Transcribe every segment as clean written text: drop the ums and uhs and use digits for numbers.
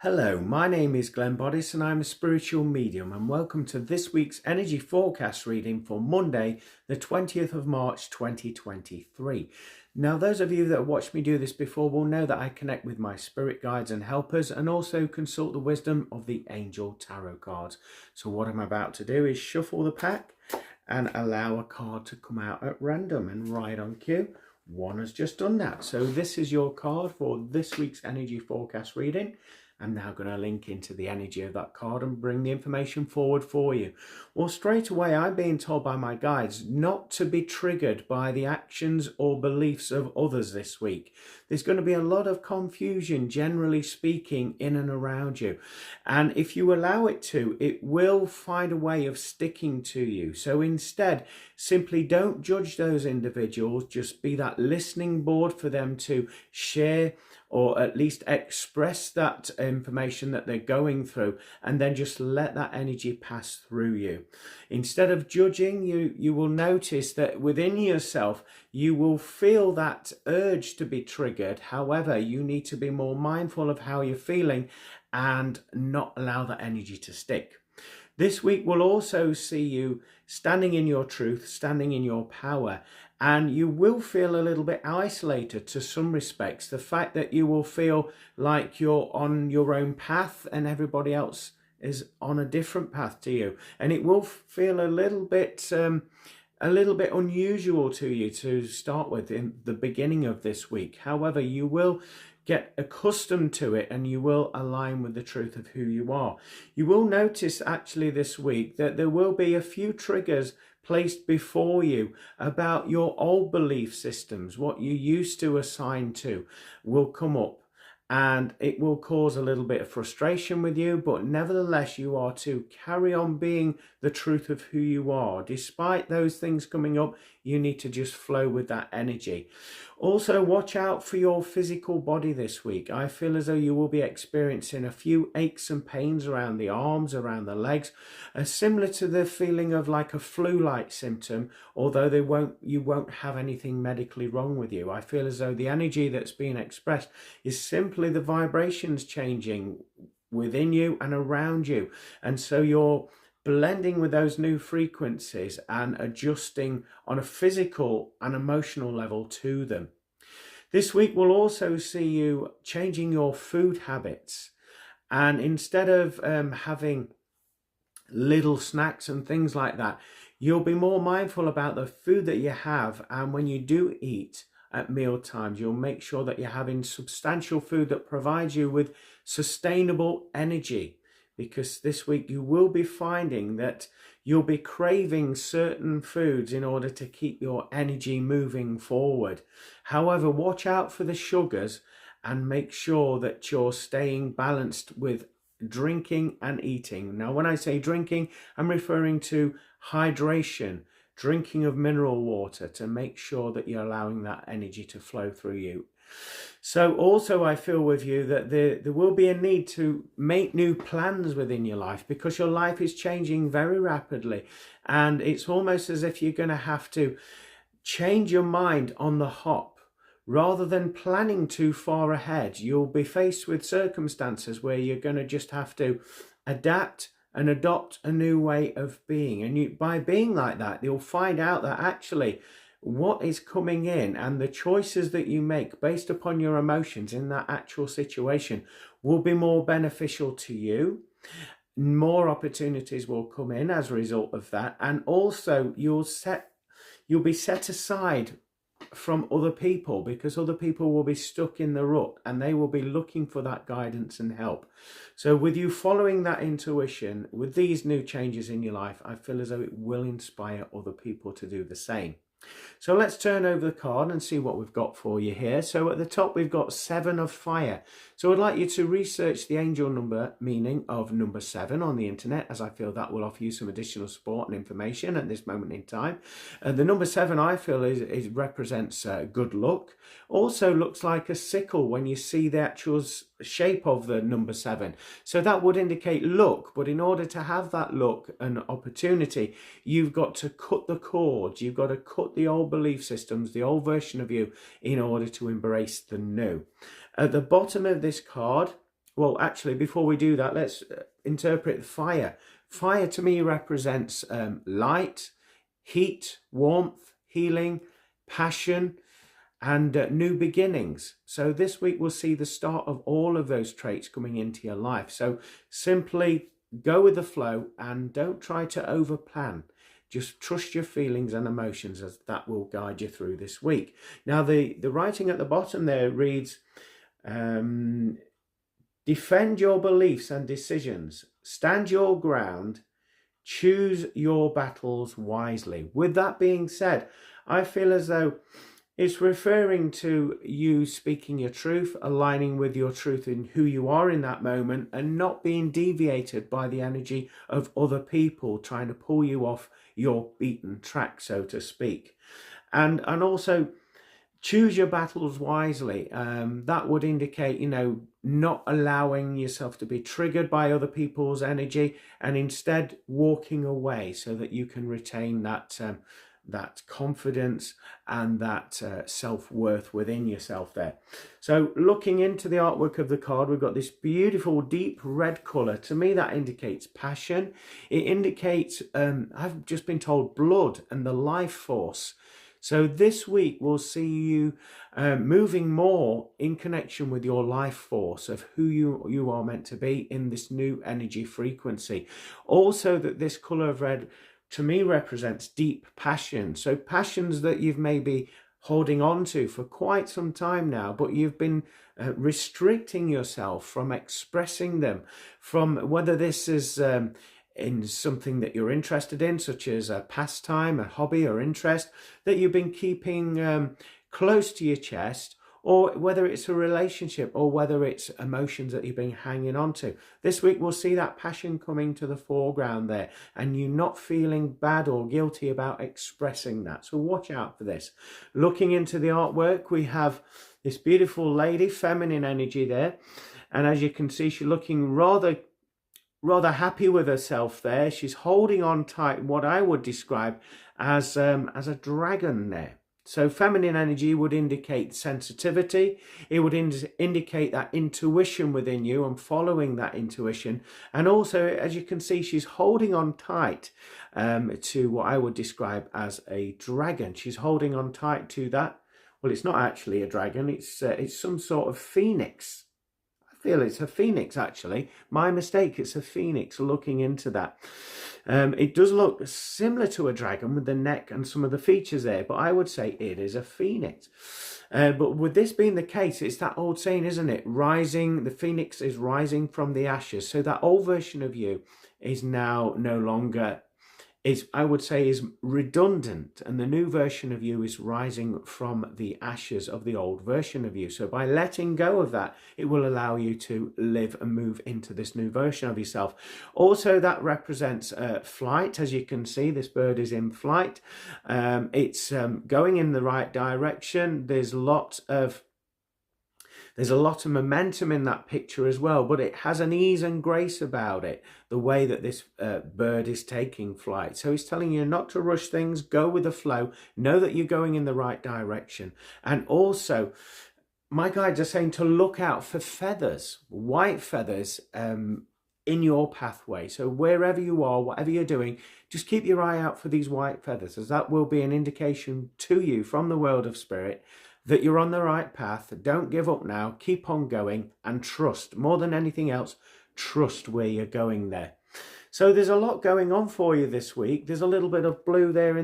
Hello, my name is Boddice and I'm a spiritual medium, and welcome to this week's energy forecast reading for Monday, the 20th of March 2023. Now, those of you that have watched me do this before will know that I connect with my spirit guides and helpers and also consult the wisdom of the angel tarot cards. So what I'm about to do is shuffle the pack and allow a card to come out at random, and right on cue, one has just done that. So this is your card for this week's energy forecast reading. I'm now going to link into the energy of that card and bring the information forward for you. Well, straight away, I'm being told by my guides not to be triggered by the actions or beliefs of others this week. There's going to be a lot of confusion, generally speaking, in and around you. And if you allow it to, it will find a way of sticking to you. So instead, simply don't judge those individuals. Just be that listening board for them to share or at least express that information that they're going through, and then just let that energy pass through you. Instead of judging, you will notice that within yourself, you will feel that urge to be triggered. However, you need to be more mindful of how you're feeling and not allow that energy to stick. This week will also see you standing in your truth, standing in your power, and you will feel a little bit isolated to some respects. The fact that you will feel like you're on your own path and everybody else is on a different path to you. And it will feel a little bit unusual to you to start with in the beginning of this week. However, you will get accustomed to it and you will align with the truth of who you are. You will notice actually this week that there will be a few triggers placed before you about your old belief systems. What you used to assign to will come up, and it will cause a little bit of frustration with you, but nevertheless you are to carry on being the truth of who you are. Despite those things coming up, you need to just flow with that energy. Also, watch out for your physical body this week. I feel as though you will be experiencing a few aches and pains around the arms, around the legs, similar to the feeling of like a flu-like symptom, although you won't have anything medically wrong with you. I feel as though the energy that's being expressed is simply the vibrations changing within you and around you, and so you're blending with those new frequencies and adjusting on a physical and emotional level to them. This week will also see you changing your food habits, and instead of having little snacks and things like that, you'll be more mindful about the food that you have, and when you do eat at meal times, you'll make sure that you're having substantial food that provides you with sustainable energy. Because this week you will be finding that you'll be craving certain foods in order to keep your energy moving forward. However, watch out for the sugars and make sure that you're staying balanced with drinking and eating. Now, when I say drinking, I'm referring to hydration, drinking of mineral water, to make sure that you're allowing that energy to flow through you. So also I feel with you that there will be a need to make new plans within your life, because your life is changing very rapidly, and it's almost as if you're going to have to change your mind on the hop. Rather than planning too far ahead, you'll be faced with circumstances where you're going to just have to adapt and adopt a new way of being. And by being like that, you'll find out that actually what is coming in and the choices that you make based upon your emotions in that actual situation will be more beneficial to you. More opportunities will come in as a result of that, and also you'll be set aside from other people, because other people will be stuck in the rut and they will be looking for that guidance and help. So with you following that intuition with these new changes in your life, I feel as though it will inspire other people to do the same. So let's turn over the card and see what we've got for you here. So at the top, we've got 7 of fire. So I'd like you to research the angel number meaning of number 7 on the internet, as I feel that will offer you some additional support and information at this moment in time. The number 7, I feel, is represents good luck. Also looks like a sickle when you see the actual shape of the number 7. So that would indicate luck, but in order to have that luck and opportunity, you've got to cut the cords. You've got to cut the old belief systems, the old version of you, in order to embrace the new. At the bottom of this card, well, actually, before we do that, let's interpret fire. Fire to me represents light, heat, warmth, healing, passion, and new beginnings. So this week we'll see the start of all of those traits coming into your life. So simply go with the flow and don't try to overplan. Just trust your feelings and emotions, as that will guide you through this week. Now, the writing at the bottom there reads, defend your beliefs and decisions, stand your ground, choose your battles wisely. With that being said, I feel as though it's referring to you speaking your truth, aligning with your truth in who you are in that moment, and not being deviated by the energy of other people trying to pull you off your beaten track, so to speak. And also choose your battles wisely. That would indicate, not allowing yourself to be triggered by other people's energy, and instead walking away so that you can retain that confidence and that self-worth within yourself there. So looking into the artwork of the card, we've got this beautiful deep red color. To me, that indicates passion. It indicates, I've just been told, blood and the life force. So this week we'll see you moving more in connection with your life force of who you are meant to be in this new energy frequency. Also, that this color of red to me represents deep passion. So passions that you've maybe holding on to for quite some time now, but you've been restricting yourself from expressing them, from whether this is in something that you're interested in, such as a pastime, a hobby or interest that you've been keeping close to your chest, or whether it's a relationship, or whether it's emotions that you've been hanging on to. This week we'll see that passion coming to the foreground there, and you not feeling bad or guilty about expressing that. So watch out for this. Looking into the artwork, we have this beautiful lady, feminine energy there, and as you can see, she's looking rather happy with herself there. She's holding on tight, what I would describe as a dragon there. So feminine energy would indicate sensitivity. It would indicate that intuition within you and following that intuition. And also, as you can see, she's holding on tight to what I would describe as a dragon. She's holding on tight to that. Well, it's not actually a dragon. It's some sort of phoenix. I feel it's a phoenix, actually. My mistake, it's a phoenix looking into that. It does look similar to a dragon with the neck and some of the features there, but I would say it is a phoenix. But with this being the case, it's that old saying, isn't it? Rising, the phoenix is rising from the ashes. So that old version of you is now no longer, I would say, is redundant, and the new version of you is rising from the ashes of the old version of you. So by letting go of that, it will allow you to live and move into this new version of yourself. Also, that represents flight. As you can see, this bird is in flight. It's going in the right direction. There's a lot of momentum in that picture as well, but it has an ease and grace about it, the way that this bird is taking flight. So he's telling you not to rush things, go with the flow, know that you're going in the right direction. And also, my guides are saying to look out for feathers, white feathers, in your pathway. So wherever you are, whatever you're doing, just keep your eye out for these white feathers, as that will be an indication to you from the world of spirit that you're on the right path. Don't give up now, keep on going, and trust. More than anything else, trust where you're going there. So there's a lot going on for you this week. There's a little bit of blue there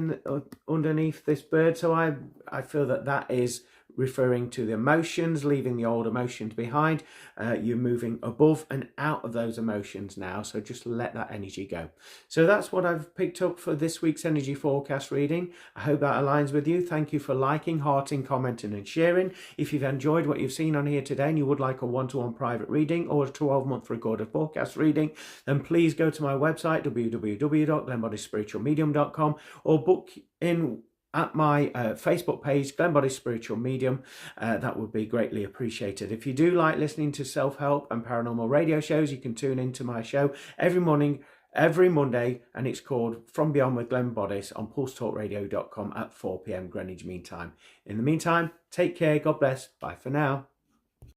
underneath this bird, so I feel that is referring to the emotions, leaving the old emotions behind. You're moving above and out of those emotions now, so just let that energy go. So that's what I've picked up for this week's energy forecast reading. I hope that aligns with you. Thank you for liking, hearting, commenting and sharing. If you've enjoyed what you've seen on here today and you would like a one-to-one private reading or a 12-month recorded forecast reading, then please go to my website, www.glenboddicespiritualmedium.com, or book in at my Facebook page, Glen Boddice Spiritual Medium. That would be greatly appreciated. If you do like listening to self-help and paranormal radio shows, you can tune into my show every morning, every Monday, and it's called From Beyond with Glen Boddice on pulsetalkradio.com at 4 p.m. Greenwich Mean Time. In the meantime, take care, God bless, bye for now.